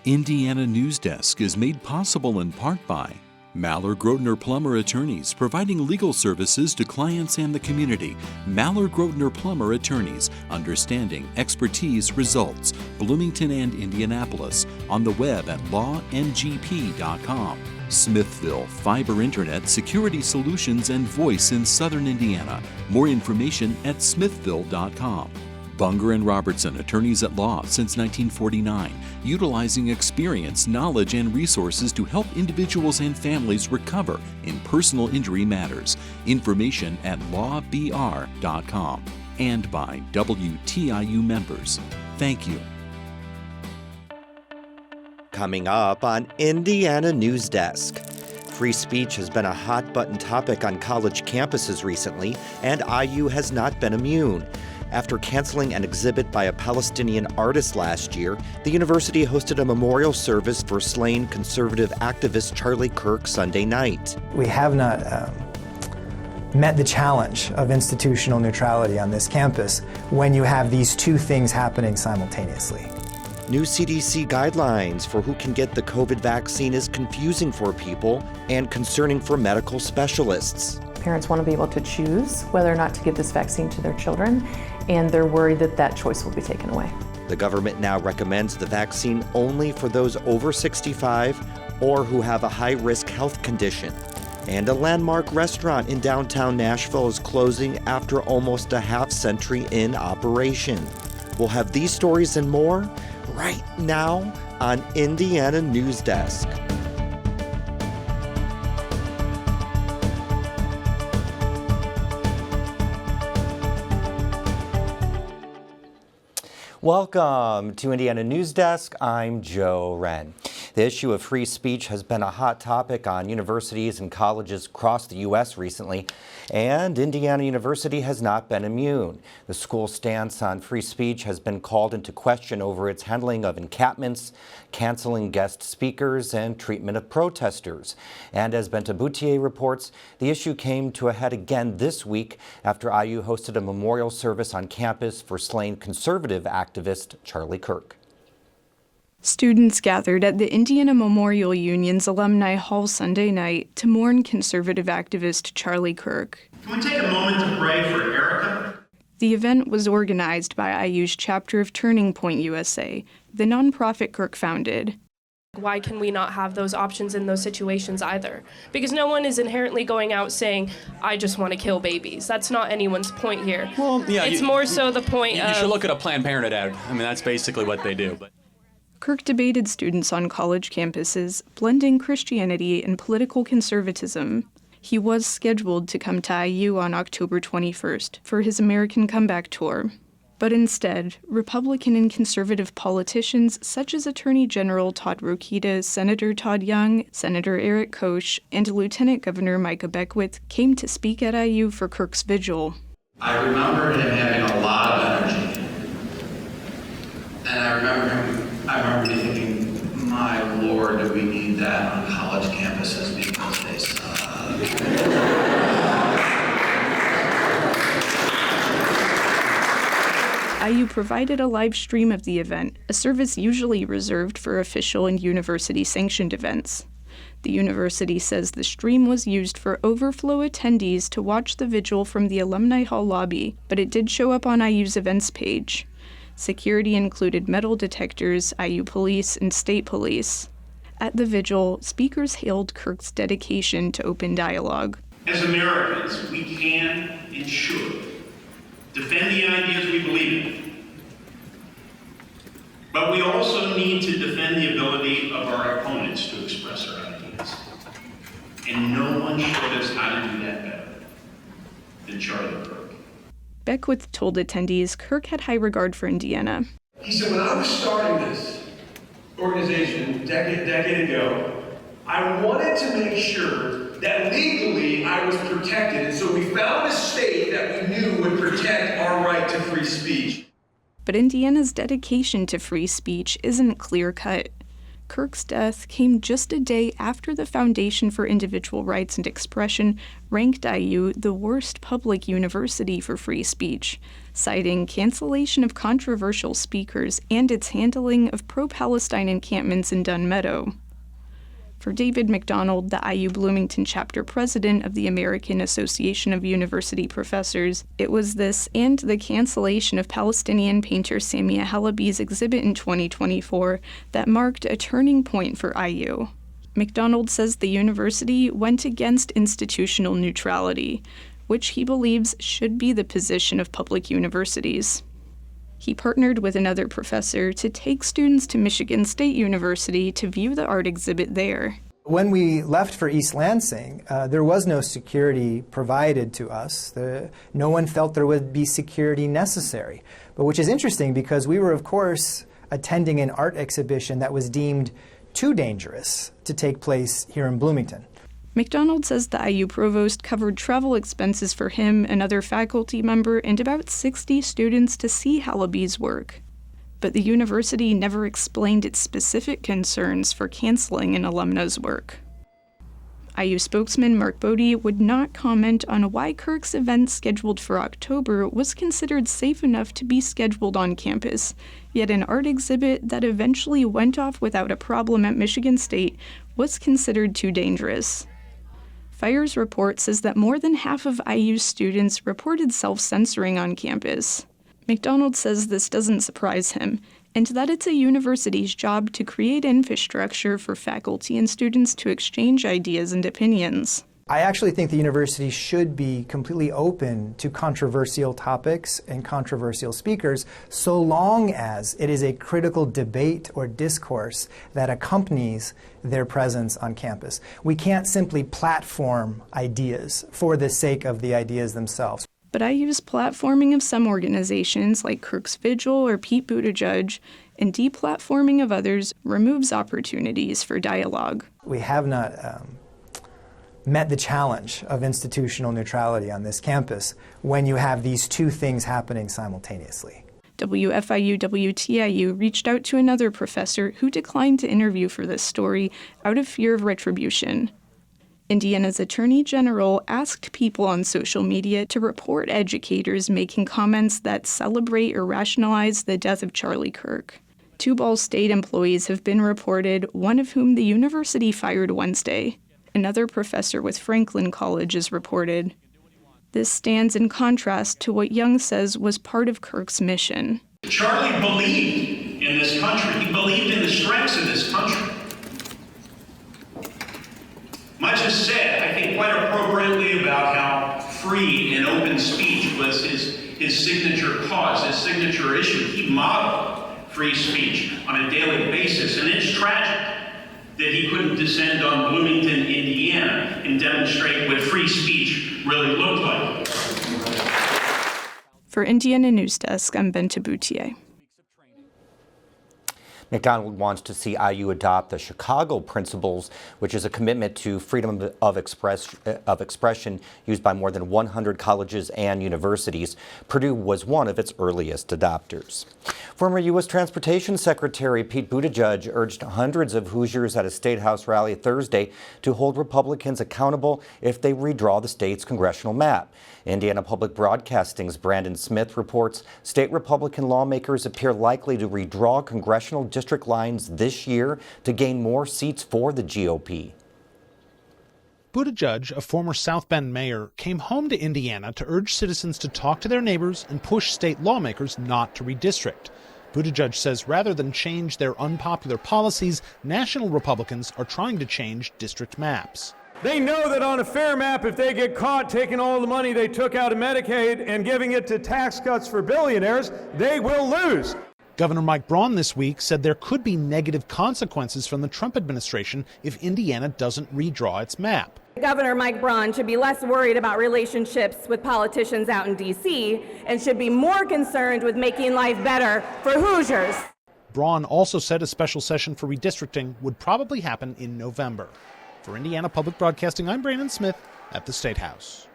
Indiana Newsdesk is made possible in part by Maller Grotner Plummer Attorneys, providing legal services to clients and the community. Maller Grotner Plummer Attorneys, understanding, expertise, results. Bloomington and Indianapolis, on the web at lawngp.com. Smithville, fiber internet, security solutions, and voice in Southern Indiana. More information at smithville.com. Bunger and Robertson, attorneys at law since 1949, utilizing experience, knowledge, and resources to help individuals and families recover in personal injury matters. Information at lawbr.com. And by WTIU members. Thank you. Coming up on Indiana Newsdesk. Free speech has been a hot-button topic on college campuses recently, and IU has not been immune. After canceling an exhibit by a Palestinian artist last year, the university hosted a memorial service for slain conservative activist Charlie Kirk Sunday night. We have not met the challenge of institutional neutrality on this campus when you have these two things happening simultaneously. New CDC guidelines for who can get the COVID vaccine is confusing for people and concerning for medical specialists. Parents want to be able to choose whether or not to give this vaccine to their children, and they're worried that that choice will be taken away. The government now recommends the vaccine only for those over 65 or who have a high-risk health condition. And a landmark restaurant in downtown Nashville is closing after almost a half-century in operation. We'll have these stories and more right now on Indiana Newsdesk. Welcome to Indiana Newsdesk. I'm Joe Wren. The issue of free speech has been a hot topic on universities and colleges across the U.S. recently, and Indiana University has not been immune. The school's stance on free speech has been called into question over its handling of encampments, canceling guest speakers, and treatment of protesters. And as Benta Boutier reports, the issue came to a head again this week after IU hosted a memorial service on campus for slain conservative activist Charlie Kirk. Students gathered at the Indiana Memorial Union's Alumni Hall Sunday night to mourn conservative activist Charlie Kirk. Can we take a moment to pray for Erica? The event was organized by IU's chapter of Turning Point USA, the nonprofit Kirk founded. Why can we not have those options in those situations either? Because no one is inherently going out saying, I just want to kill babies. That's not anyone's point here. Well, yeah, it's more so the point you of... You should look at a Planned Parenthood ad. I mean, that's basically what they do. Kirk debated students on college campuses, blending Christianity and political conservatism. He was scheduled to come to IU on October 21st for his American Comeback Tour. But instead, Republican and conservative politicians such as Attorney General Todd Rokita, Senator Todd Young, Senator Eric Koch, and Lieutenant Governor Micah Beckwith came to speak at IU for Kirk's vigil. I remember him having a lot of energy. And I remember thinking, my Lord, do we need that on college campuses because they suck. IU provided a live stream of the event, a service usually reserved for official and university-sanctioned events. The university says the stream was used for overflow attendees to watch the vigil from the Alumni Hall lobby, but it did show up on IU's events page. Security included metal detectors, IU police, and state police. At the vigil, speakers hailed Kirk's dedication to open dialogue. As Americans, we can and should defend the ideas we believe in. But we also need to defend the ability of our opponents to express our ideas. And no one showed us how to do that better than Charlie Kirk. Beckwith told attendees Kirk had high regard for Indiana. He said, when I was starting this organization a decade ago, I wanted to make sure that legally I was protected. And so we found a state that we knew would protect our right to free speech. But Indiana's dedication to free speech isn't clear-cut. Kirk's death came just a day after the Foundation for Individual Rights and Expression ranked IU the worst public university for free speech, citing cancellation of controversial speakers and its handling of pro-Palestine encampments in Dunn Meadow. For David McDonald, the IU Bloomington chapter president of the American Association of University Professors, it was this and the cancellation of Palestinian painter Samia Halaby's exhibit in 2024 that marked a turning point for IU. McDonald says the university went against institutional neutrality, which he believes should be the position of public universities. He partnered with another professor to take students to Michigan State University to view the art exhibit there. When we left for East Lansing, there was no security provided to us. No one felt there would be security necessary, but which is interesting because we were, of course, attending an art exhibition that was deemed too dangerous to take place here in Bloomington. McDonald says the IU provost covered travel expenses for him, another faculty member, and about 60 students to see Halaby's work. But the university never explained its specific concerns for canceling an alumna's work. IU spokesman Mark Bodie would not comment on why Kirk's event scheduled for October was considered safe enough to be scheduled on campus, yet an art exhibit that eventually went off without a problem at Michigan State was considered too dangerous. Fire's report says that more than half of IU's students reported self-censoring on campus. McDonald says this doesn't surprise him, and that it's a university's job to create infrastructure for faculty and students to exchange ideas and opinions. I actually think the university should be completely open to controversial topics and controversial speakers so long as it is a critical debate or discourse that accompanies their presence on campus. We can't simply platform ideas for the sake of the ideas themselves. But IU's platforming of some organizations like Kirk's Vigil or Pete Buttigieg and deplatforming of others removes opportunities for dialogue. We have not met the challenge of institutional neutrality on this campus when you have these two things happening simultaneously. WFIU WTIU reached out to another professor who declined to interview for this story out of fear of retribution. Indiana's Attorney General asked people on social media to report educators making comments that celebrate or rationalize the death of Charlie Kirk. 2 Ball State employees have been reported, one of whom the university fired Wednesday. Another professor with Franklin College is reported. This stands in contrast to what Young says was part of Kirk's mission. Charlie believed in this country. He believed in the strengths of this country. Much is said, I think quite appropriately, about how free and open speech was his signature cause, his signature issue. He modeled free speech on a daily basis, and it's tragic that he couldn't descend on Bloomington, Indiana, and demonstrate what free speech really looked like. For Indiana Newsdesk, I'm Benta Boutier. McDonald wants to see IU adopt the Chicago Principles, which is a commitment to freedom of expression used by more than 100 colleges and universities. Purdue was one of its earliest adopters. Former U.S. Transportation Secretary Pete Buttigieg urged hundreds of Hoosiers at a State House rally Thursday to hold Republicans accountable if they redraw the state's congressional map. Indiana Public Broadcasting's Brandon Smith reports state Republican lawmakers appear likely to redraw congressional district lines this year to gain more seats for the GOP. Buttigieg, a former South Bend mayor, came home to Indiana to urge citizens to talk to their neighbors and push state lawmakers not to redistrict. Buttigieg says rather than change their unpopular policies, national Republicans are trying to change district maps. They know that on a fair map, if they get caught taking all the money they took out of Medicaid and giving it to tax cuts for billionaires, they will lose. Governor Mike Braun this week said there could be negative consequences from the Trump administration if Indiana doesn't redraw its map. Governor Mike Braun should be less worried about relationships with politicians out in D.C. and should be more concerned with making life better for Hoosiers. Braun also said a special session for redistricting would probably happen in November. For Indiana Public Broadcasting, I'm Brandon Smith at the State House.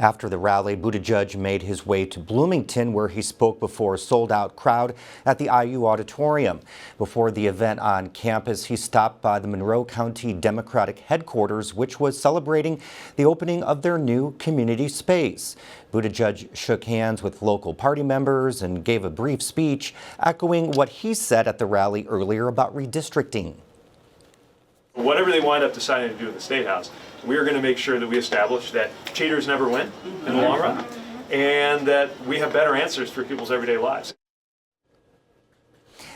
After the rally, Buttigieg made his way to Bloomington, where he spoke before a sold-out crowd at the IU auditorium. Before the event on campus, he stopped by the Monroe County Democratic headquarters, which was celebrating the opening of their new community space. Buttigieg shook hands with local party members and gave a brief speech, echoing what he said at the rally earlier about redistricting. Whatever they wind up deciding to do in the State House, we are going to make sure that we establish that cheaters never win in the long run, and that we have better answers for people's everyday lives.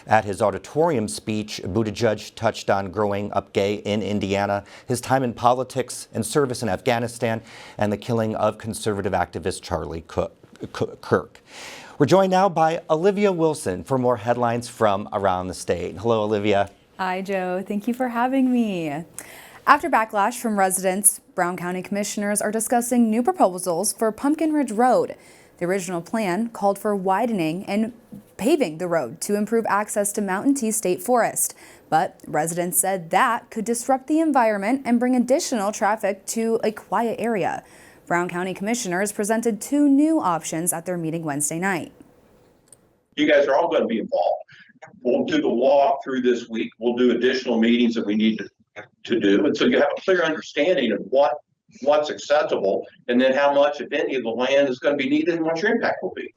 At his auditorium speech, Buttigieg touched on growing up gay in Indiana, his time in politics and service in Afghanistan, and the killing of conservative activist Charlie Kirk. We're joined now by Olivia Wilson for more headlines from around the state. Hello, Olivia. Hi, Joe. Thank you for having me. After backlash from residents, Brown County commissioners are discussing new proposals for Pumpkin Ridge Road. The original plan called for widening and paving the road to improve access to Mountain Tea State Forest. But residents said that could disrupt the environment and bring additional traffic to a quiet area. Brown County commissioners presented two new options at their meeting Wednesday night. You guys are all going to be involved. We'll do the walk through this week. We'll do additional meetings that we need to do. And so you have a clear understanding of what's accessible and then how much, if any, of the land is going to be needed and what your impact will be.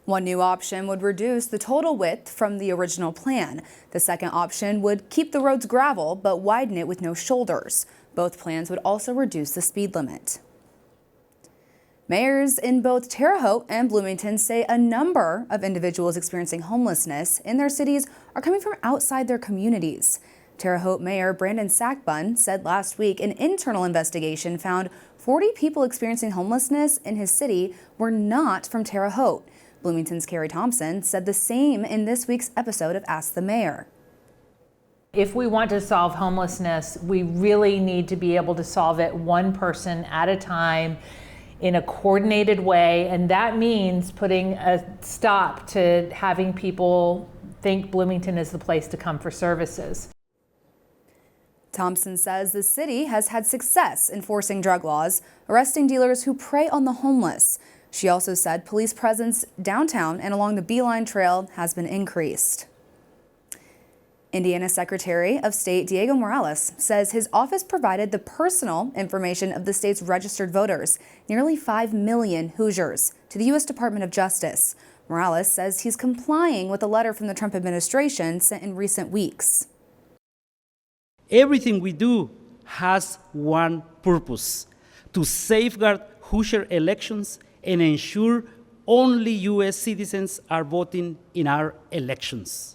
One new option would reduce the total width from the original plan. The second option would keep the roads gravel but widen it with no shoulders. Both plans would also reduce the speed limit. Mayors in both Terre Haute and Bloomington say a number of individuals experiencing homelessness in their cities are coming from outside their communities. Terre Haute Mayor Brandon Sackbun said last week an internal investigation found 40 people experiencing homelessness in his city were not from Terre Haute. Bloomington's Carrie Thompson said the same in this week's episode of Ask the Mayor. If we want to solve homelessness, we really need to be able to solve it one person at a time in a coordinated way, and that means putting a stop to having people think Bloomington is the place to come for services. Thompson says the city has had success enforcing drug laws, arresting dealers who prey on the homeless. She also said police presence downtown and along the Beeline Trail has been increased. Indiana Secretary of State Diego Morales says his office provided the personal information of the state's registered voters, nearly 5 million Hoosiers, to the U.S. Department of Justice. Morales says he's complying with a letter from the Trump administration sent in recent weeks. Everything we do has one purpose: to safeguard Hoosier elections and ensure only U.S. citizens are voting in our elections.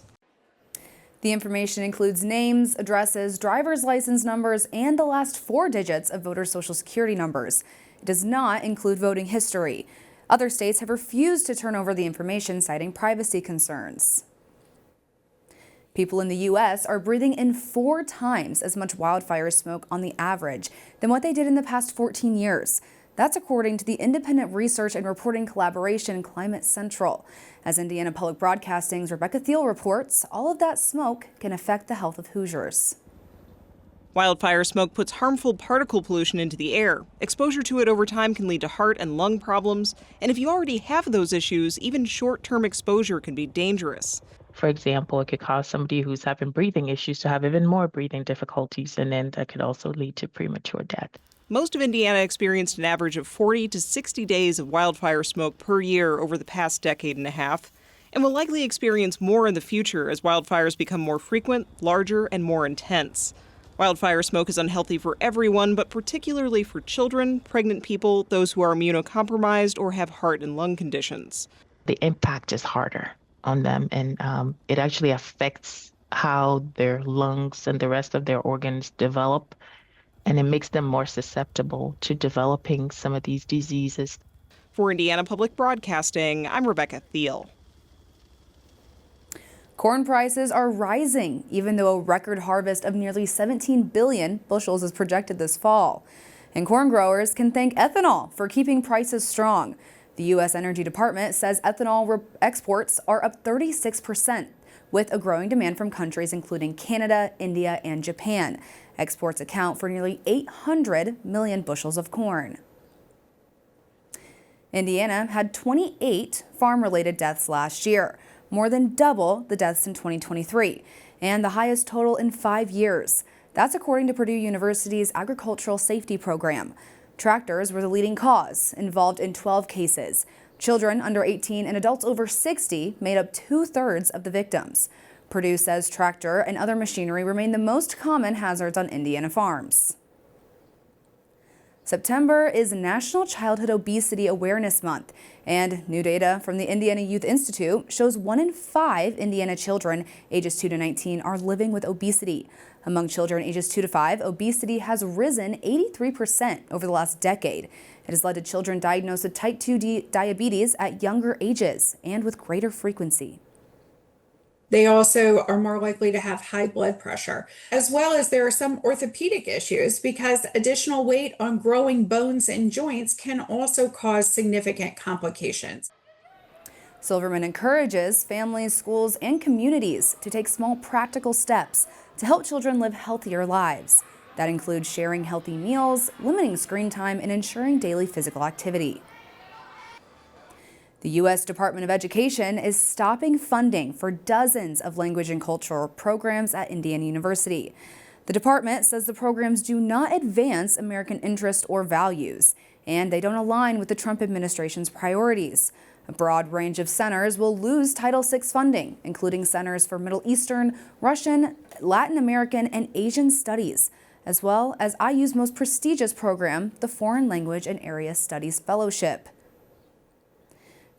The information includes names, addresses, driver's license numbers, and the last 4 digits of voters' social security numbers. It does not include voting history. Other states have refused to turn over the information, citing privacy concerns. People in the U.S. are breathing in 4 times as much wildfire smoke on the average than what they did in the past 14 years. That's according to the independent research and reporting collaboration Climate Central. As Indiana Public Broadcasting's Rebecca Thiel reports, all of that smoke can affect the health of Hoosiers. Wildfire smoke puts harmful particle pollution into the air. Exposure to it over time can lead to heart and lung problems. And if you already have those issues, even short-term exposure can be dangerous. For example, it could cause somebody who's having breathing issues to have even more breathing difficulties, and then that could also lead to premature death. Most of Indiana experienced an average of 40 to 60 days of wildfire smoke per year over the past decade and a half, and will likely experience more in the future as wildfires become more frequent, larger, and more intense. Wildfire smoke is unhealthy for everyone, but particularly for children, pregnant people, those who are immunocompromised, or have heart and lung conditions. The impact is harder on them, and it actually affects how their lungs and the rest of their organs develop, and it makes them more susceptible to developing some of these diseases. For Indiana Public Broadcasting, I'm Rebecca Thiel. Corn prices are rising, even though a record harvest of nearly 17 billion bushels is projected this fall. And corn growers can thank ethanol for keeping prices strong. The U.S. Energy Department says ethanol exports are up 36%, with a growing demand from countries including Canada, India, and Japan. Exports account for nearly 800 million bushels of corn. Indiana had 28 farm-related deaths last year, more than double the deaths in 2023, and the highest total in 5 years. That's according to Purdue University's Agricultural Safety Program. Tractors were the leading cause, involved in 12 cases. Children under 18 and adults over 60 made up 2/3 of the victims. Purdue says tractor and other machinery remain the most common hazards on Indiana farms. September is National Childhood Obesity Awareness Month, and new data from the Indiana Youth Institute shows 1 in 5 Indiana children ages 2 to 19 are living with obesity. Among children ages 2 to 5, obesity has risen 83% over the last decade. It has led to children diagnosed with type 2 diabetes at younger ages and with greater frequency. They also are more likely to have high blood pressure, as well as there are some orthopedic issues because additional weight on growing bones and joints can also cause significant complications. Silverman encourages families, schools, and communities to take small practical steps to help children live healthier lives. That includes sharing healthy meals, limiting screen time, and ensuring daily physical activity. The U.S. Department of Education is stopping funding for dozens of language and cultural programs at Indiana University. The department says the programs do not advance American interests or values, and they don't align with the Trump administration's priorities. A broad range of centers will lose Title VI funding, including centers for Middle Eastern, Russian, Latin American, and Asian studies, as well as IU's most prestigious program, the Foreign Language and Area Studies Fellowship.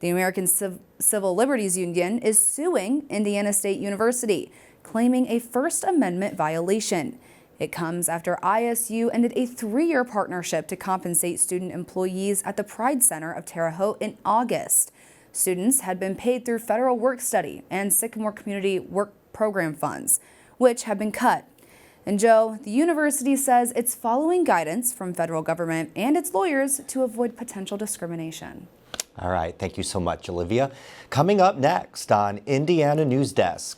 The American Civil Liberties Union is suing Indiana State University, claiming a First Amendment violation. It comes after ISU ended a 3-year partnership to compensate student employees at the Pride Center of Terre Haute in August. Students had been paid through federal work study and Sycamore Community Work Program funds, which have been cut. And Joe, the university says it's following guidance from federal government and its lawyers to avoid potential discrimination. All right, thank you so much, Olivia. Coming up next on Indiana Newsdesk.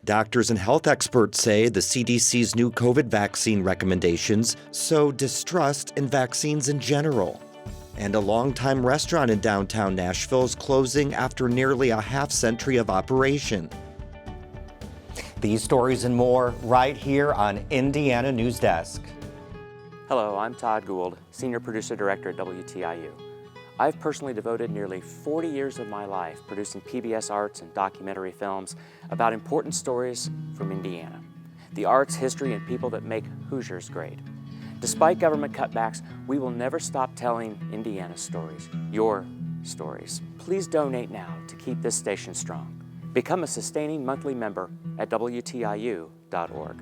Doctors and health experts say the CDC's new COVID vaccine recommendations sow distrust in vaccines in general. And a longtime restaurant in downtown Nashville is closing after nearly a half-century of operation. These stories and more right here on Indiana Newsdesk. Hello, I'm Todd Gould, Senior Producer Director at WTIU. I've personally devoted nearly 40 years of my life producing PBS arts and documentary films about important stories from Indiana, the arts, history, and people that make Hoosiers great. Despite government cutbacks, we will never stop telling Indiana stories, your stories. Please donate now to keep this station strong. Become a sustaining monthly member at WTIU.org.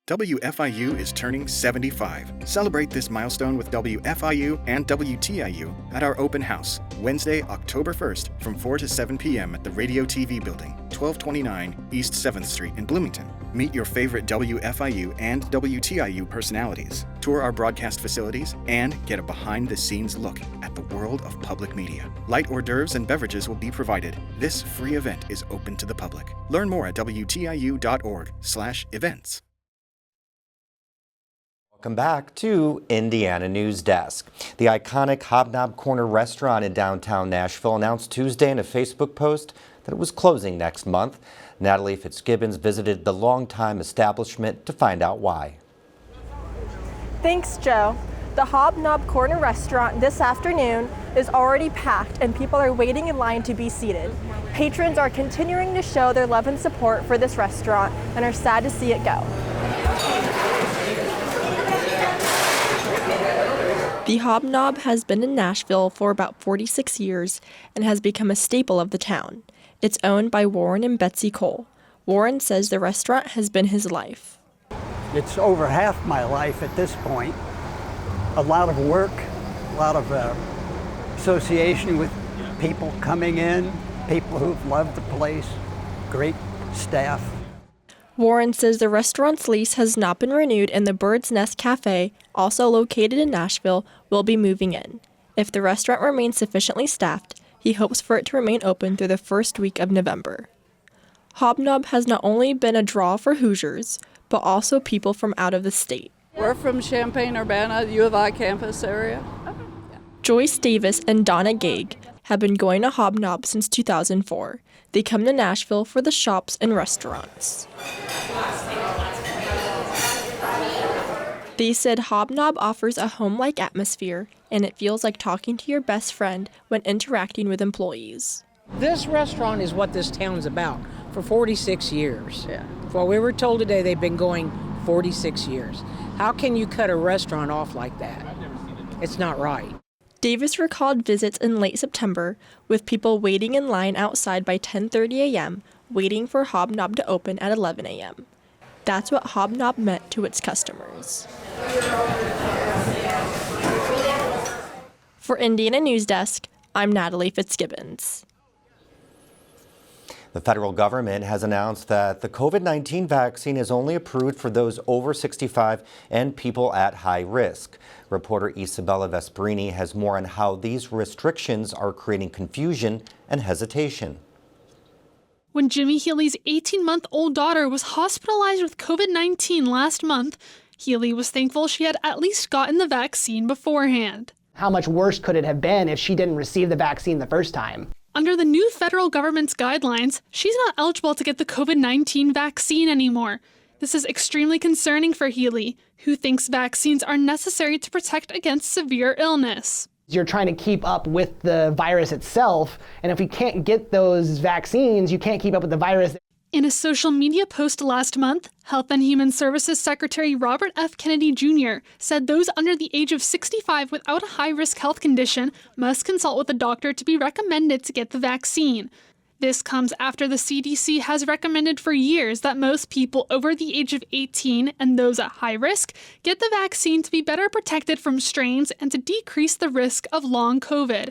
WFIU is turning 75. Celebrate this milestone with WFIU and WTIU at our open house, Wednesday, October 1st from 4 to 7 p.m. at the Radio TV Building, 1229 East 7th Street in Bloomington. Meet your favorite WFIU and WTIU personalities, tour our broadcast facilities, and get a behind-the-scenes look at the world of public media. Light hors d'oeuvres and beverages will be provided. This free event is open to the public. Learn more at WTIU.org/events. Welcome back to Indiana Newsdesk. The iconic Hobnob Corner restaurant in downtown Nashville announced Tuesday in a Facebook post that it was closing next month. Natalie Fitzgibbons visited the longtime establishment to find out why. Thanks, Joe. The Hobnob Corner restaurant this afternoon is already packed and people are waiting in line to be seated. Patrons are continuing to show their love and support for this restaurant and are sad to see it go. The Hobnob has been in Nashville for about 46 years and has become a staple of the town. It's owned by Warren and Betsy Cole. Warren says the restaurant has been his life. It's over half my life at this point. A lot of work, a lot of association with people coming in, people who've loved the place, great staff. Warren says the restaurant's lease has not been renewed and the Bird's Nest Cafe, also located in Nashville, will be moving in. If the restaurant remains sufficiently staffed, he hopes for it to remain open through the first week of November. Hobnob has not only been a draw for Hoosiers, but also people from out of the state. We're from Champaign-Urbana, U of I campus area. Joyce Davis and Donna Gaig have been going to Hobnob since 2004. They come to Nashville for the shops and restaurants. They said Hobnob offers a home-like atmosphere, and it feels like talking to your best friend when interacting with employees. This restaurant is what this town's about for 46 years. Well, we were told today they've been going 46 years. How can you cut a restaurant off like that? It's not right. Davis recalled visits in late September with people waiting in line outside by 10:30 a.m., waiting for Hobnob to open at 11 a.m. That's what Hobnob meant to its customers. For Indiana Newsdesk, I'm Natalie Fitzgibbons. The federal government has announced that the COVID-19 vaccine is only approved for those over 65 and people at high risk. Reporter Isabella Vesperini has more on how these restrictions are creating confusion and hesitation. When Jimmy Healy's 18-month-old daughter was hospitalized with COVID-19 last month, Healy was thankful she had at least gotten the vaccine beforehand. How much worse could it have been if she didn't receive the vaccine the first time? Under the new federal government's guidelines, she's not eligible to get the COVID-19 vaccine anymore. This is extremely concerning for Healy, who thinks vaccines are necessary to protect against severe illness. You're trying to keep up with the virus itself, and if we can't get those vaccines, you can't keep up with the virus. In a social media post last month, Health and Human Services Secretary Robert F. Kennedy Jr. said those under the age of 65 without a high-risk health condition must consult with a doctor to be recommended to get the vaccine. This comes after the CDC has recommended for years that most people over the age of 18 and those at high risk get the vaccine to be better protected from strains and to decrease the risk of long COVID.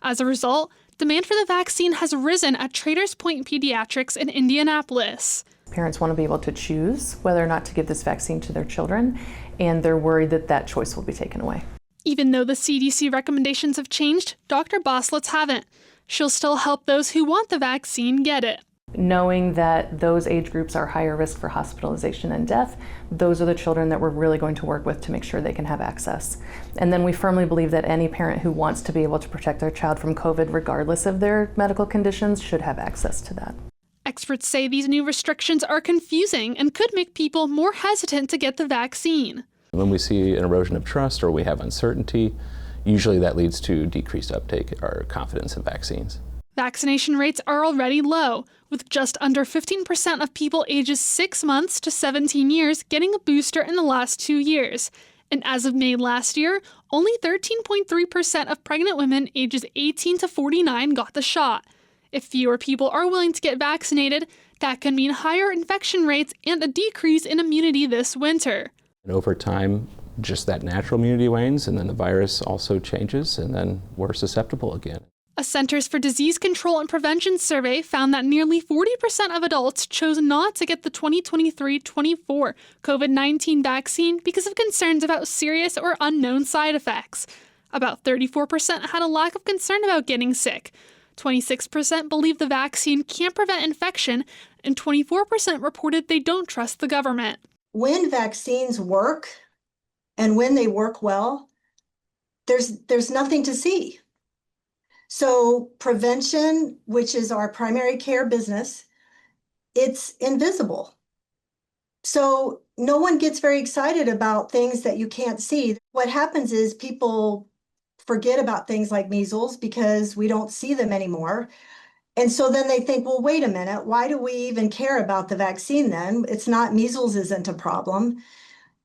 As a result, demand for the vaccine has risen at Traders Point Pediatrics in Indianapolis. Parents want to be able to choose whether or not to give this vaccine to their children, and they're worried that that choice will be taken away. Even though the CDC recommendations have changed, Dr. Boslitz haven't. She'll still help those who want the vaccine get it. Knowing that those age groups are higher risk for hospitalization and death, those are the children that we're really going to work with to make sure they can have access. And then we firmly believe that any parent who wants to be able to protect their child from COVID, regardless of their medical conditions, should have access to that. Experts say these new restrictions are confusing and could make people more hesitant to get the vaccine. When we see an erosion of trust or we have uncertainty, usually that leads to decreased uptake or confidence in vaccines. Vaccination rates are already low, with just under 15% of people ages 6 months to 17 years getting a booster in the last 2 years. And as of May last year, only 13.3% of pregnant women ages 18 to 49 got the shot. If fewer people are willing to get vaccinated, that can mean higher infection rates and a decrease in immunity this winter. And over time, just that natural immunity wanes, and then the virus also changes, and then we're susceptible again. A Centers for Disease Control and Prevention survey found that nearly 40% of adults chose not to get the 2023-24 COVID-19 vaccine because of concerns about serious or unknown side effects. About 34% had a lack of concern about getting sick. 26% believe the vaccine can't prevent infection, and 24% reported they don't trust the government. When vaccines work, and when they work well, there's nothing to see. So prevention, which is our primary care business, it's invisible. So no one gets very excited about things that you can't see. What happens is people forget about things like measles because we don't see them anymore. And so then they think, well, wait a minute, why do we even care about the vaccine then? It's not, measles isn't a problem.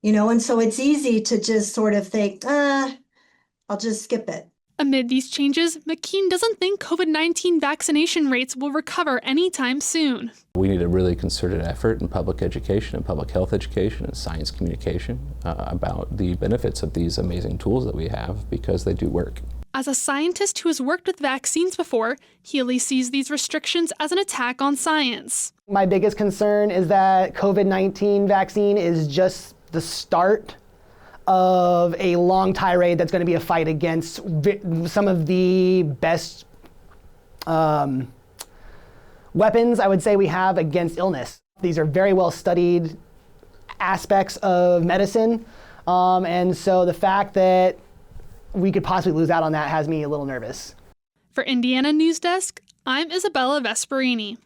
And so it's easy to just sort of think, I'll just skip it. Amid these changes, McKean doesn't think COVID-19 vaccination rates will recover anytime soon. We need a really concerted effort in public education and public health education and science communication about the benefits of these amazing tools that we have, because they do work. As a scientist who has worked with vaccines before, Healy sees these restrictions as an attack on science. My biggest concern is that COVID-19 vaccine is just the start of a long tirade that's going to be a fight against some of the best weapons, I would say, we have against illness. These are very well studied aspects of medicine, And so the fact that we could possibly lose out on that has me a little nervous. For Indiana News Desk, I'm Isabella Vesperini.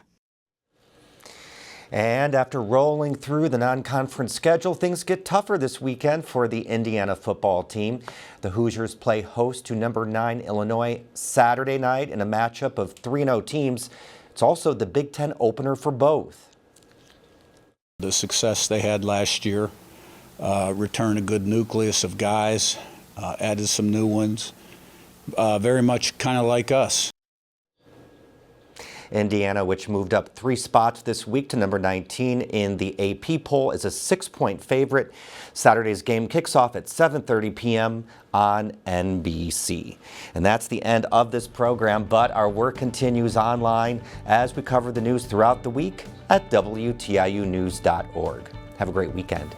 And after rolling through the non-conference schedule, things get tougher this weekend for the Indiana football team. The Hoosiers play host to number 9 Illinois Saturday night in a matchup of 3-0 teams. It's also the Big Ten opener for both. The success they had last year, returned a good nucleus of guys, added some new ones, very much kind of like us. Indiana, which moved up 3 spots this week to number 19 in the AP poll, is a 6-point favorite. Saturday's game kicks off at 7:30 p.m. on NBC. And that's the end of this program, but our work continues online as we cover the news throughout the week at WTIUnews.org. Have a great weekend.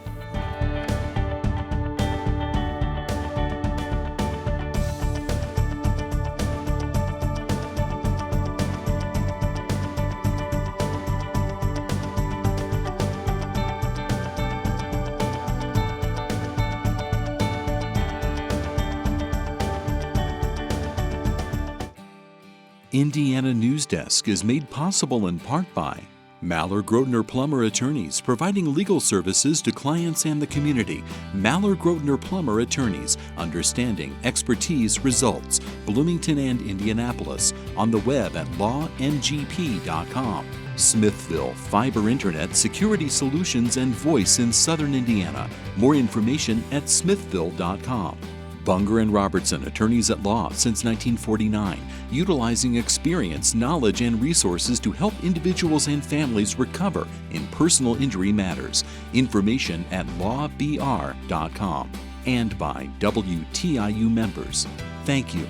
Indiana Newsdesk is made possible in part by Maller Grotner Plummer Attorneys, providing legal services to clients and the community. Maller Grotner Plummer Attorneys, understanding, expertise, results. Bloomington and Indianapolis, on the web at lawngp.com. Smithville, fiber internet, security solutions, and voice in Southern Indiana. More information at smithville.com. Bunger and Robertson, attorneys at law since 1949, utilizing experience, knowledge, and resources to help individuals and families recover in personal injury matters. Information at lawbr.com. And by WTIU members. Thank you.